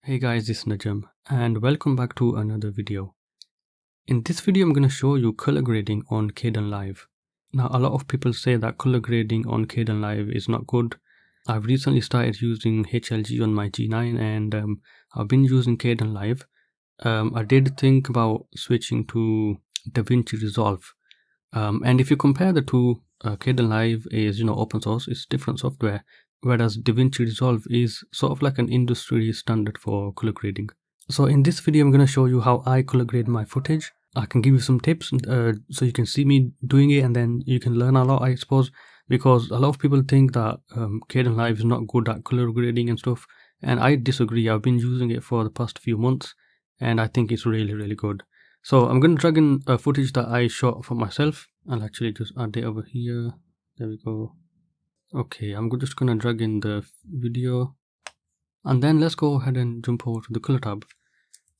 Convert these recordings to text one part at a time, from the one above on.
Hey guys, this is Najam and welcome back to another video. In this video I'm going to show you color grading on Kdenlive. Now a lot of people say that color grading on Kdenlive is not good. I've recently started using HLG on my G9 and I've been using Kdenlive. I did think about switching to DaVinci Resolve. And if you compare the two, Kdenlive is open source, it's different software, whereas DaVinci Resolve is sort of like an industry standard for color grading. So in this video I'm going to show you how I color grade my footage. I can give you some tips so you can see me doing it and then you can learn a lot, I suppose, because a lot of people think that Kdenlive is not good at color grading and stuff, and I disagree. I've been using it for the past few months and I think it's really good. So I'm going to drag in footage that I shot for myself. I'll actually just add it over here. There we go. Okay, I'm just going to drag in the video. And then let's go ahead and jump over to the color tab.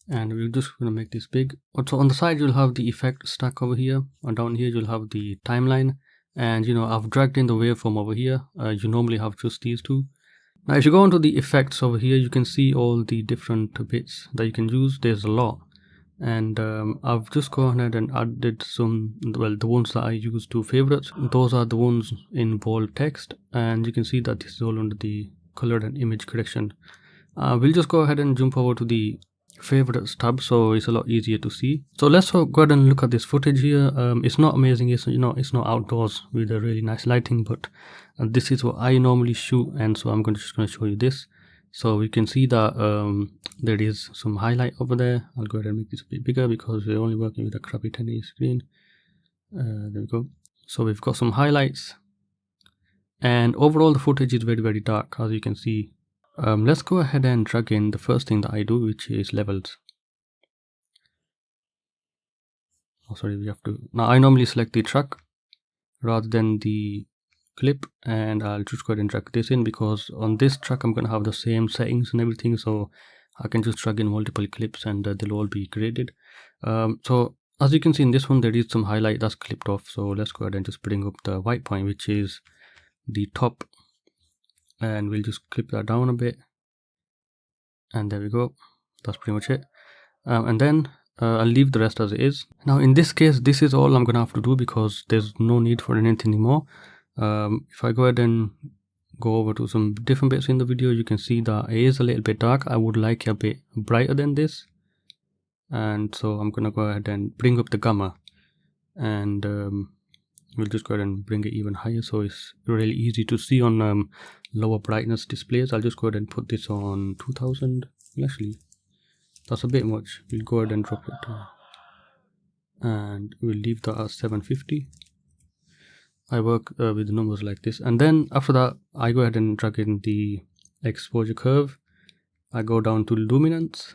And we're just going to make this big. Also on the side you'll have the effect stack over here. And down here you'll have the timeline. And I've dragged in the waveform over here. You normally have just these two. Now if you go into the effects over here, you can see all the different bits that you can use. There's a lot. And I've just gone ahead and added some, well, the ones that I use to favorites. Those are the ones in bold text, and you can see that this is all under the color and image correction. We'll just go ahead and jump over to the favorites tab, so it's a lot easier to see. So let's go ahead and look at this footage here. It's not amazing, it's not outdoors with a really nice lighting, but this is what I normally shoot, and so I'm just going to show you this. So we can see that there is some highlight over there. I'll go ahead and make this a bit bigger because we're only working with a crappy 1080 screen. There we go. So we've got some highlights. And overall the footage is very dark, as you can see. Let's go ahead and drag in the first thing that I do, which is levels. Oh, sorry, we have to... Now I normally select the track rather than the clip, and I'll just go ahead and drag this in because on this track I'm going to have the same settings and everything, so I can just drag in multiple clips and they'll all be graded. So as you can see in this one there is some highlight that's clipped off, so let's go ahead and just bring up the white point, which is the top, and we'll just clip that down a bit, and there we go. That's pretty much it. And then I'll leave the rest as it is. Now in this case this is all I'm gonna have to do because there's no need for anything anymore. If I go ahead and go over to some different bits in the video, you can see that it is a little bit dark. I would like it a bit brighter than this, and so I'm gonna go ahead and bring up the gamma, and we'll just go ahead and bring it even higher so it's really easy to see on lower brightness displays. I'll just go ahead and put this on 2000. Actually, that's a bit much. We'll go ahead and drop it down, and we'll leave that at 750. I work with the numbers like this, and then after that I go ahead and drag in the exposure curve. I go down to luminance,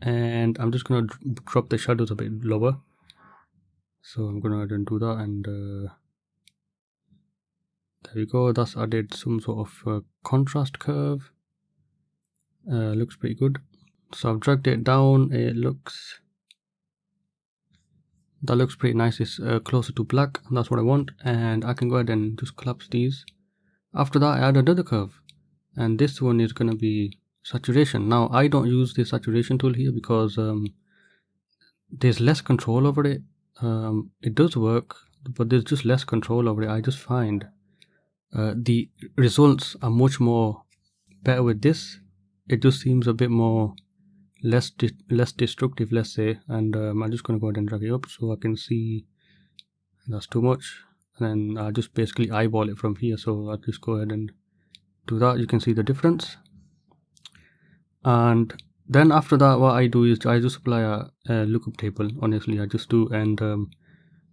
and I'm just going to drop the shadows a bit lower. So I'm going to go ahead and do that, and there we go. That's added some sort of contrast curve. Looks pretty good. So I've dragged it down. That looks pretty nice. It's closer to black. That's what I want, and I can go ahead and just collapse these. After that I add another curve, and this one is going to be saturation. Now I don't use the saturation tool here because there's less control over it. It does work, but there's just less control over it. I just find the results are much more better with this. It just seems a bit more less destructive, let's say, and I'm just going to go ahead and drag it up so I can see that's too much, and then I just basically eyeball it from here. So I'll just go ahead and do that. You can see the difference, and then after that what I do is I just apply a lookup table. Honestly, I just do, and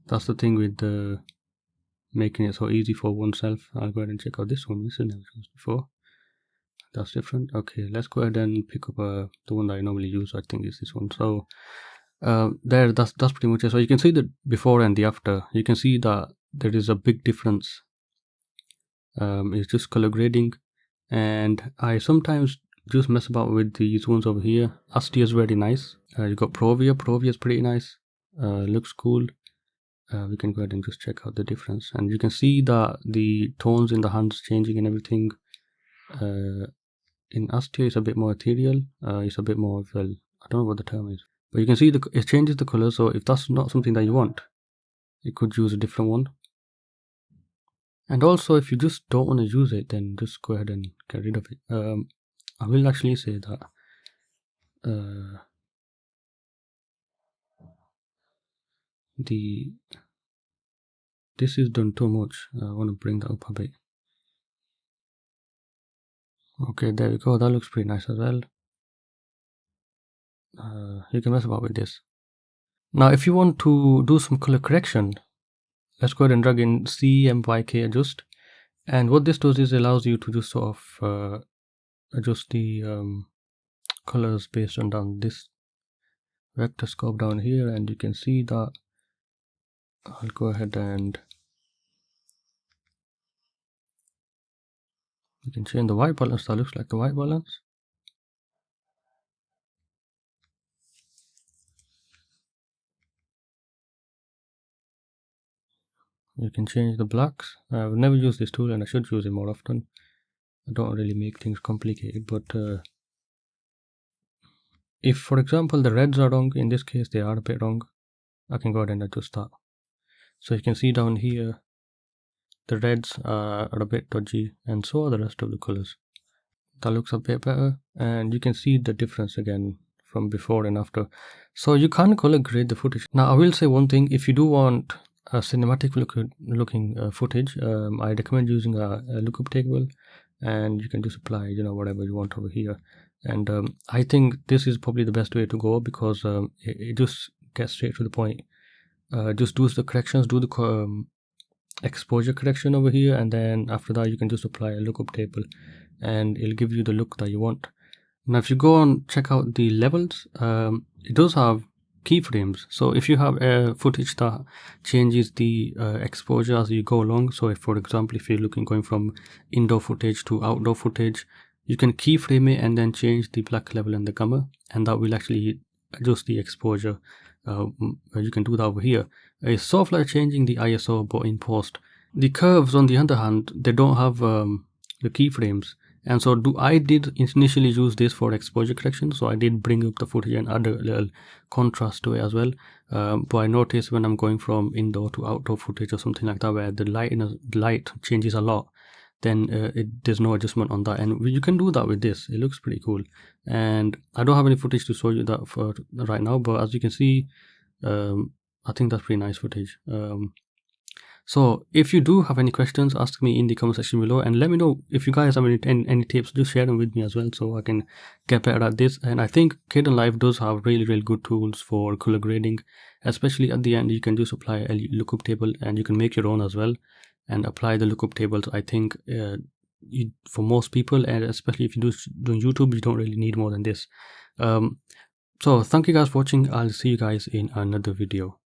that's the thing with making it so easy for oneself. I'll go ahead and check out this one. This is never used before. That's different. Okay, let's go ahead and pick up the one that I normally use. I think is this one. So that's pretty much it. So you can see the before and the after. You can see that there is a big difference. It's just color grading, and I sometimes just mess about with these ones over here. Asti is very nice. You got Provia is pretty nice. Looks cool. We can go ahead and just check out the difference, and you can see that the tones in the hands changing and everything. in Astio it's a bit more ethereal. It's a bit more, well, I don't know what the term is, but you can see it changes the color. So if that's not something that you want, you could use a different one. And also, if you just don't want to use it, then just go ahead and get rid of it. I will actually say that this is done too much. I want to bring that up a bit. Okay, there we go. That looks pretty nice as well. You can mess about with this. Now, if you want to do some color correction, let's go ahead and drag in CMYK adjust. And what this does is allows you to just sort of adjust the colors based on down this vector scope down here, and you can see that I'll go ahead and you can change the white balance. That looks like the white balance. You can change the blacks. I've never used this tool and I should use it more often. I don't really make things complicated, but if, for example, the reds are wrong, in this case they are a bit wrong, I can go ahead and adjust that. So you can see down here, the reds are a bit dodgy, and so are the rest of the colors. That looks a bit better, and you can see the difference again from before and after. So you can color grade the footage. Now I will say one thing: if you do want a cinematic looking footage, I recommend using a lookup table, and you can just apply whatever you want over here. And I think this is probably the best way to go, because it just gets straight to the point. Just do the corrections, do the exposure correction over here, and then after that you can just apply a lookup table and it'll give you the look that you want. Now if you go and check out the levels, it does have keyframes. So if you have a footage that changes the exposure as you go along, so if, for example, if you're going from indoor footage to outdoor footage, you can keyframe it and then change the black level and the gamma, and that will actually adjust the exposure. You can do that over here. It's sort of like changing the ISO, but in post. The curves, on the other hand, they don't have the keyframes, and so I did initially use this for exposure correction. So I did bring up the footage and add a little contrast to it as well. But I noticed when I'm going from indoor to outdoor footage or something like that, where the light changes a lot, then there's no adjustment on that, and you can do that with this. It looks pretty cool, and I don't have any footage to show you that for right now, but as you can see, I think that's pretty nice footage. So if you do have any questions, ask me in the comment section below, and let me know if you guys have any tips. Just share them with me as well, so I can get better at this. And I think Kdenlive does have really good tools for color grading, especially at the end. You can just apply a lookup table, and you can make your own as well and apply the lookup tables. I think for most people, and especially if you doing YouTube, you don't really need more than this. So thank you guys for watching. I'll see you guys in another video.